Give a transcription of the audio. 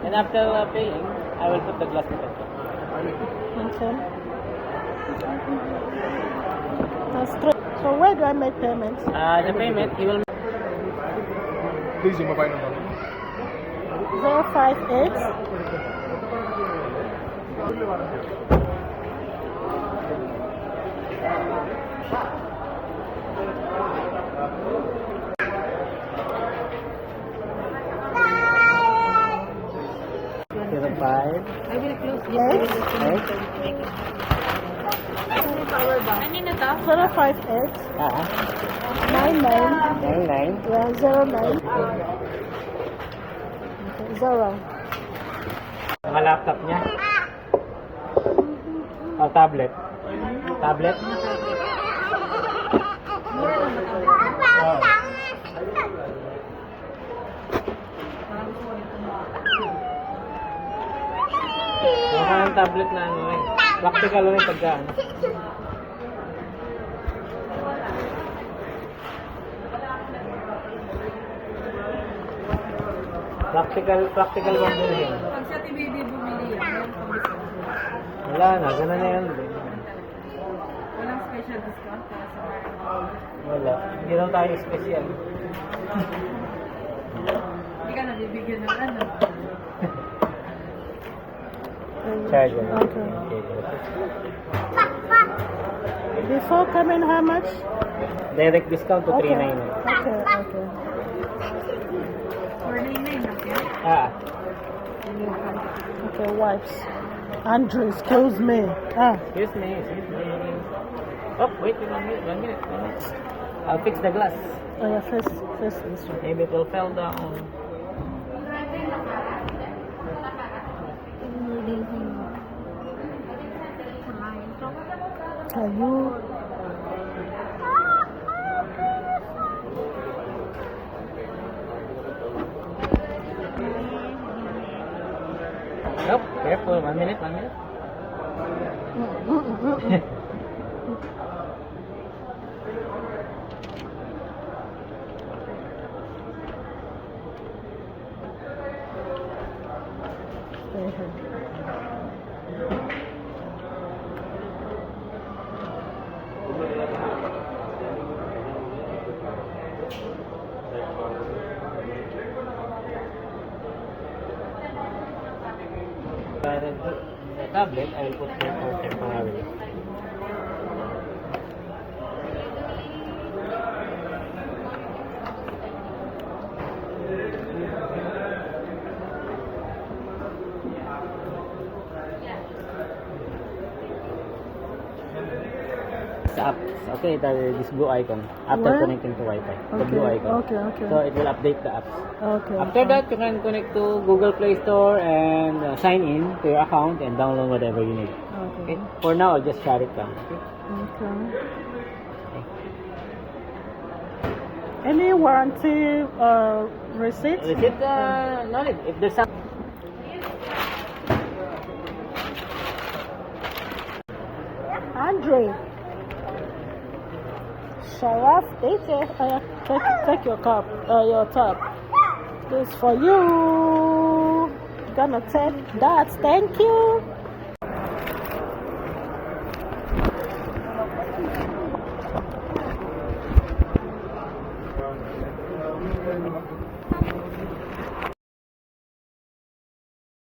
And after paying, I will put the glass protector. Okay. That's true. So where do I make payments? The payment, he will. Please, yung mobile number. 058 5. I will close this. Yes. Power bank. Kanina to? 058 99 99. yeah, 09 0. Mga laptop niya. O, tablet. Tablet? Mukha ng tablet na ano eh. Practical rin pagka ano. Practical bang bilhin? Pag sa TBB bumili yan, meron pang discount. Wala na, gano'n na yan. Walang special discount para sa mga. Wala. Hindi lang tayo special. Hindi ka nabibigyan ng ano. Charger. Okay. Okay. Before coming, how much? Direct discount to Okay. 399. Okay, okay. 499 lang yan. Okay, wipes. Andrew, excuse me. Excuse me. Oh, wait, 1 minute. 1 minute. I'll fix the glass. Oh yeah, first this one. Maybe it will fall down. Can you? Nope, careful. 1 minute, 1 minute. The tablet, I will put here for temporarily. Apps. Okay, this blue icon after Where? connecting to Wi-Fi. The Okay, blue icon. okay. So it will update the apps. Okay. After that, you can connect to Google Play Store and sign in to your account and download whatever you need. Okay. Okay. For now, I'll just shut it down. Okay. Okay. Any warranty receipt? Receipt, no need. If there's some. Andre. Sharaf, take your cup, your top. This for you. Gonna take that. Thank you.